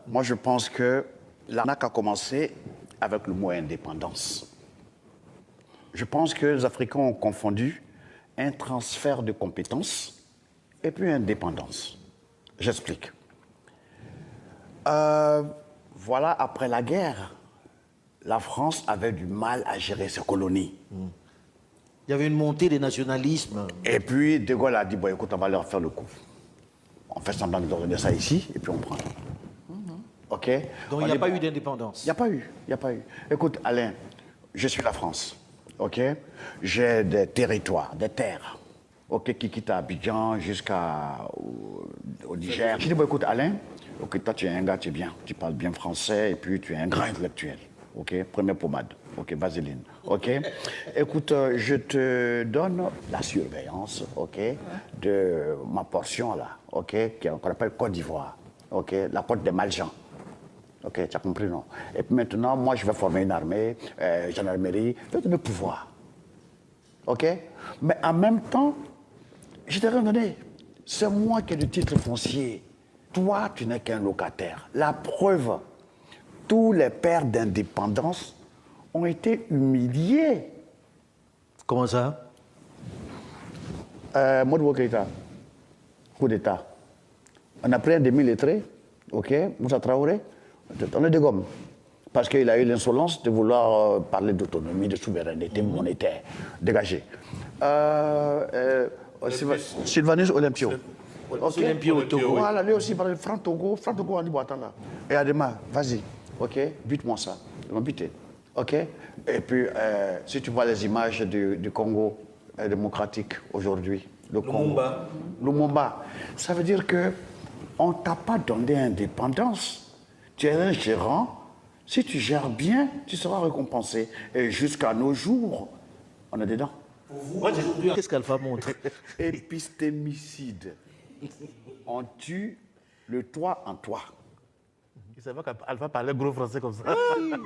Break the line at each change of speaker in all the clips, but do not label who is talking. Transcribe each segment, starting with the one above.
Moi, je pense que l'arnaque a commencé avec le mot indépendance. Je pense que les Africains ont confondu un transfert de compétences et puis indépendance. J'explique. Voilà, après la guerre, la France avait du mal à gérer ses colonies.
Il y avait une montée des nationalismes.
Et puis, De Gaulle a dit, bon, écoute, on va leur faire le coup. On fait semblant d'organiser ça ici, et puis on prend. OK?
Donc il n'y a pas eu d'indépendance.
Il n'y a pas eu, il n'y a pas eu. Écoute, Alain, je suis la France, OK? J'ai des territoires, des terres, OK, qui quittent Abidjan jusqu'au Niger. Je dis, bon, écoute, Alain, OK, toi, tu es un gars, tu es bien, tu parles bien français, et puis tu es un grand intellectuel, OK? Première pommade, OK, vaseline, OK? Écoute, je te donne la surveillance, OK, de ma portion, là, OK, qu'on appelle Côte d'Ivoire, OK, la côte des Malgens. Ok, tu as compris, non? Et puis maintenant, moi, je vais former une armée, gendarmerie, je vais donner pouvoir. Ok? Mais en même temps, je t'ai rien donné. C'est moi qui ai le titre foncier. Toi, tu n'es qu'un locataire. La preuve, tous les pères d'indépendance ont été humiliés.
Comment ça?
Modibo Keïta, coup d'État. On a pris un demi-lettré, ok, Moussa Traoré. On est des gommes. Parce qu'il a eu l'insolence de vouloir parler d'autonomie, de souveraineté monétaire. Dégagé. Sylvanus Olympio.
Okay. Olympio au Togo.
Voilà, lui aussi, par Franc Togo, on dit, bon, attends là. Et Adema, vas-y, ok, bute-moi ça. Ils m'ont buté. Ok? Et puis, si tu vois les images du Congo démocratique aujourd'hui,
Lumumba.
Lumumba, ça veut dire qu'on ne t'a pas donné indépendance. Tu es un gérant, si tu gères bien, tu seras récompensé. Et jusqu'à nos jours, on est dedans.
Qu'est-ce qu'Alpha montre?
Épistémicide. On tue le toi en toi.
Il savait qu'Alpha parlait gros français comme ça.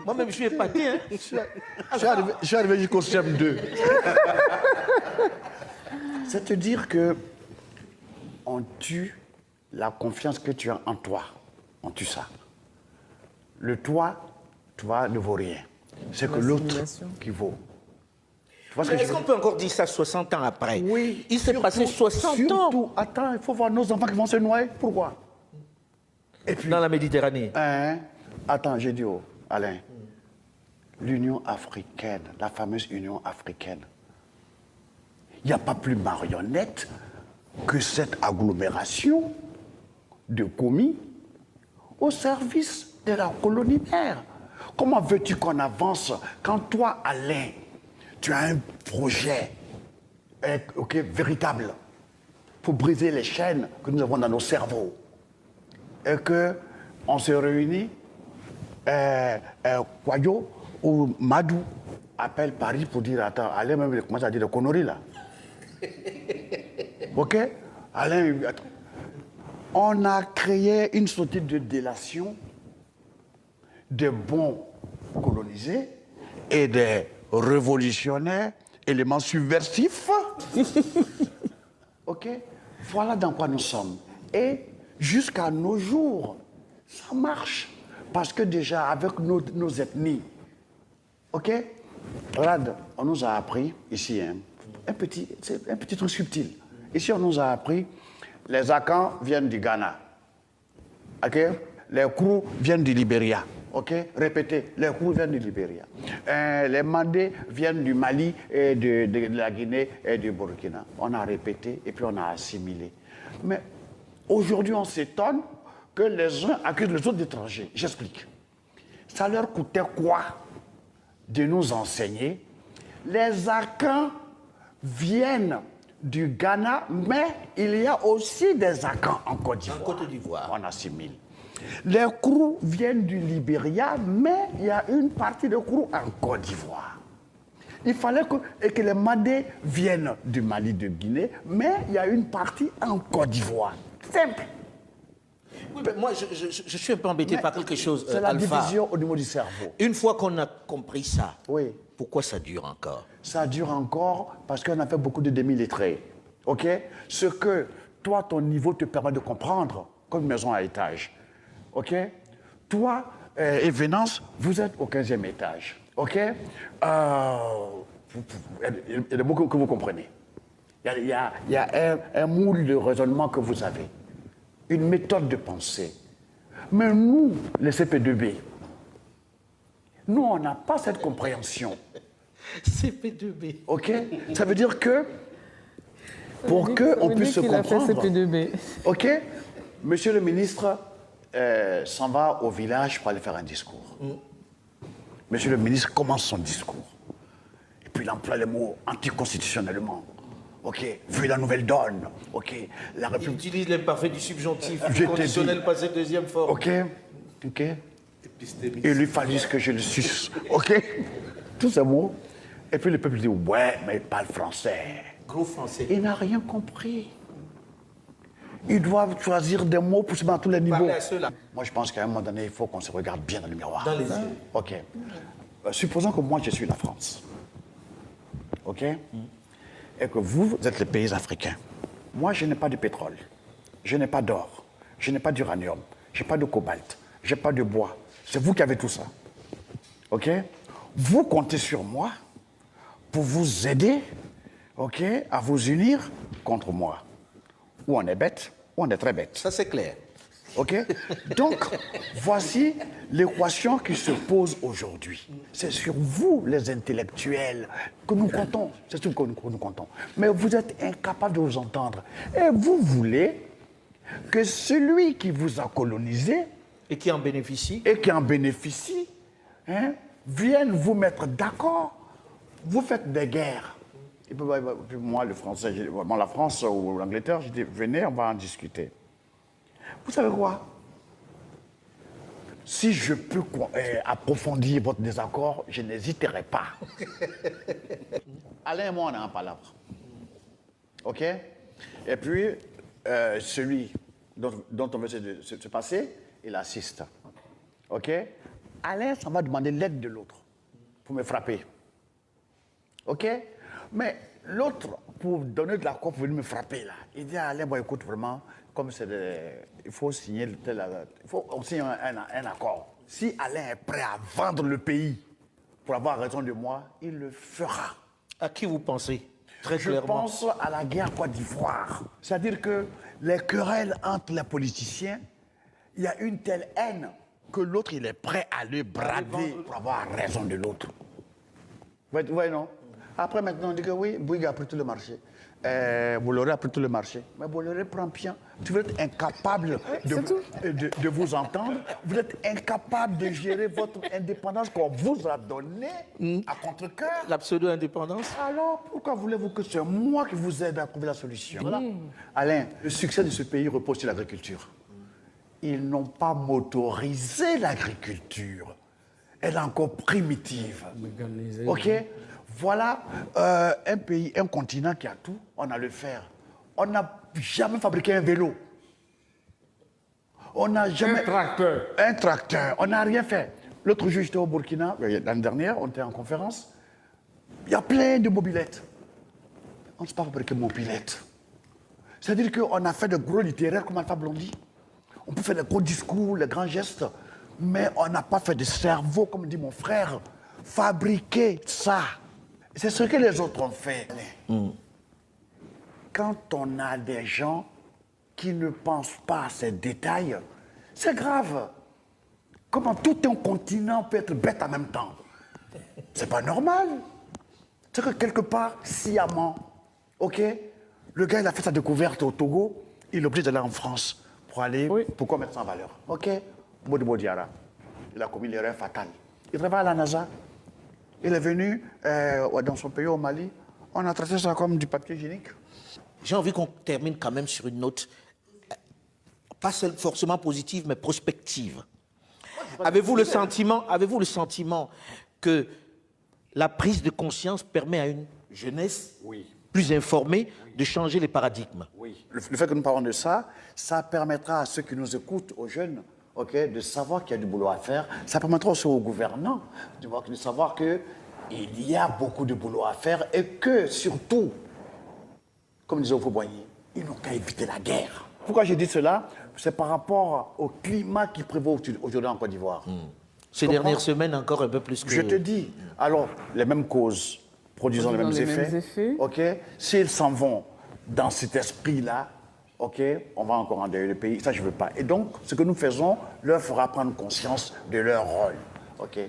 Moi-même, je suis épaté. Hein?
Je suis arrivé jusqu'au CM2. C'est te dire que on tue la confiance que tu as en toi. On tue ça. Le toi ne vaut rien. C'est que l'autre qui vaut.
Est-ce qu'on peut encore dire ça 60 ans après?
Oui.
Il s'est passé 60 ans.
Surtout, attends, il faut voir nos enfants qui vont se noyer. Pourquoi? Et puis,
dans la Méditerranée.
Attends, j'ai dit, Alain, l'Union africaine, la fameuse Union africaine, il n'y a pas plus marionnette que cette agglomération de commis au service de la colonie mère. Comment veux-tu qu'on avance quand toi, Alain, tu as un projet véritable pour briser les chaînes que nous avons dans nos cerveaux et qu'on se réunit, Kwayo ou Madou appelle Paris pour dire, attends, Alain même commence à dire des conneries là. Ok? Alain, attends. On a créé une sorte de délation des bons colonisés et des révolutionnaires, éléments subversifs. OK? Voilà dans quoi nous sommes. Et jusqu'à nos jours, ça marche. Parce que déjà, avec nos ethnies, OK? Regarde, on nous a appris, ici, un petit truc subtil. Ici, on nous a appris, les Akans viennent du Ghana. OK? Les Krou viennent du Libéria. OK? Répétez, les Krou viennent du Libéria. Les Mandés viennent du Mali et de la Guinée et du Burkina. On a répété et puis on a assimilé. Mais aujourd'hui, on s'étonne que les uns accusent les autres d'étrangers. J'explique. Ça leur coûtait quoi de nous enseigner? Les Akans viennent du Ghana, mais il y a aussi des Akans en Côte d'Ivoire.
En Côte d'Ivoire.
On assimile. Les Krou viennent du Libéria, mais il y a une partie de Krou en Côte d'Ivoire. Il fallait que les Mandés viennent du Mali, de Guinée, mais il y a une partie en Côte d'Ivoire. Simple.
Oui, mais moi, je suis un peu embêté par quelque chose,
C'est la
Alpha.
division au niveau du cerveau.
Une fois qu'on a compris ça,
oui.
Pourquoi ça dure encore?
Ça dure encore parce qu'on a fait beaucoup de demi-lettrés. OK? Ce que toi, ton niveau te permet de comprendre, comme une maison à étage. OK? Toi et Venance, vous êtes au 15e étage. OK? Il y a des mots que vous comprenez. Il y a un moule de raisonnement que vous avez. Une méthode de pensée. Mais nous, les CP2B, nous, on n'a pas cette compréhension.
CP2B.
OK? Ça veut dire que, pour qu'on puisse se comprendre...
CP2B.
OK? Monsieur le ministre s'en va au village pour aller faire un discours. Monsieur le ministre commence son discours. Et puis il emploie les mots anticonstitutionnellement. OK? Vu la nouvelle donne. OK? La
Il
République...
utilise l'imparfait du subjonctif,
Je
du
t'ai
conditionnel
dit.
passé deuxième forme.
OK? OK? Il lui fallait que je le suce. OK? Tous ces mots. Et puis le peuple dit, ouais, mais il parle français.
Gros français.
Il n'a rien compris. Ils doivent choisir des mots pour se mettre à tous les niveaux.
Parlez à ceux-là.
Moi, je pense qu'à un moment donné, il faut qu'on se regarde bien dans le miroir.
Dans les yeux.
OK. Supposons que moi, je suis la France. OK? Et que vous êtes les pays africains. Moi, je n'ai pas de pétrole. Je n'ai pas d'or. Je n'ai pas d'uranium. Je n'ai pas de cobalt. Je n'ai pas de bois. C'est vous qui avez tout ça. OK? Vous comptez sur moi pour vous aider, OK, à vous unir contre moi. Ou on est bête, ou on est très bête.
Ça, c'est clair.
OK? Donc, voici l'équation qui se pose aujourd'hui. C'est sur vous, les intellectuels, que nous comptons. C'est sur vous que nous comptons. Mais vous êtes incapables de vous entendre. Et vous voulez que celui qui vous a colonisé
Et qui en bénéficie?
et qui en bénéficie, hein, vienne vous mettre d'accord. Vous faites des guerres. Et puis moi, le français, la France ou l'Angleterre, j'ai dit, venez, on va en discuter. Vous savez quoi? Si je peux approfondir votre désaccord, je n'hésiterai pas. Alain et moi, on est en palabre. OK? Et puis, celui dont on veut se passer, il assiste. OK? Alain, ça va demander l'aide de l'autre pour me frapper. OK? Mais l'autre, pour donner de l'accord pour venir me frapper, là, il dit à Alain, bon, écoute, vraiment, comme c'est il faut signer on signe un accord. Si Alain est prêt à vendre le pays pour avoir raison de moi, il le fera.
À qui vous pensez? Très
Je
clairement.
pense à la guerre Côte d'Ivoire. C'est-à-dire que les querelles entre les politiciens, il y a une telle haine que l'autre, il est prêt à le brader pour avoir raison de l'autre. Vous voyez, non? Après, maintenant, on dit que oui, Bouygues a pris tout le marché. Bolloré a pris tout le marché. Mais Bolloré prend bien. Vous êtes incapable de vous entendre. Vous êtes incapable de gérer votre indépendance qu'on vous a donnée à contre-cœur.
La pseudo-indépendance?
Alors, pourquoi voulez-vous que c'est moi qui vous aide à trouver la solution? Voilà. Alain, le succès de ce pays repose sur l'agriculture. Ils n'ont pas motorisé l'agriculture. Elle est encore primitive. OK? Voilà un pays, un continent qui a tout, on a le fer. On n'a jamais fabriqué un vélo. On n'a jamais... Un tracteur. On n'a rien fait. L'autre jour, j'étais au Burkina, l'année dernière, on était en conférence. Il y a plein de mobilettes. On ne sait pas fabriquer une mobilette. C'est-à-dire qu'on a fait de gros littéraires comme Alpha Blondy. On peut faire des gros discours, les grands gestes, mais on n'a pas fait de cerveau, comme dit mon frère. Fabriquer ça. C'est ce que les autres ont fait. Quand on a des gens qui ne pensent pas à ces détails, c'est grave. Comment tout un continent peut être bête en même temps? C'est pas normal. C'est que quelque part, sciemment, OK, le gars, il a fait sa découverte au Togo, il est obligé d'aller en France pour aller, pourquoi mettre ça en valeur? OK, Modibo Diarra, il a commis l'erreur fatale. Il travaille à la NASA. Il est venu dans son pays, au Mali. On a traité ça comme du papier hygiénique.
J'ai envie qu'on termine quand même sur une note, pas forcément positive, mais prospective. Avez-vous le sentiment que la prise de conscience permet à une jeunesse plus informée de changer les paradigmes?
Oui. Le fait que nous parlons de ça, ça permettra à ceux qui nous écoutent, aux jeunes, OK, de savoir qu'il y a du boulot à faire. Ça permettra aussi aux gouvernants de savoir qu'il y a beaucoup de boulot à faire et que, surtout, comme disait Oufo-Boigny, ils n'ont qu'à éviter la guerre. Pourquoi je dis cela? c'est par rapport au climat qui prévaut aujourd'hui en Côte d'Ivoire.
Ces dernières semaines, encore un peu plus que...
Je te dis, alors, les mêmes causes produisant les mêmes effets. OK? S'ils s'en vont dans cet esprit-là, OK, on va encore endeuiller le pays. Ça, je ne veux pas. Et donc, ce que nous faisons leur fera prendre conscience de leur rôle. OK?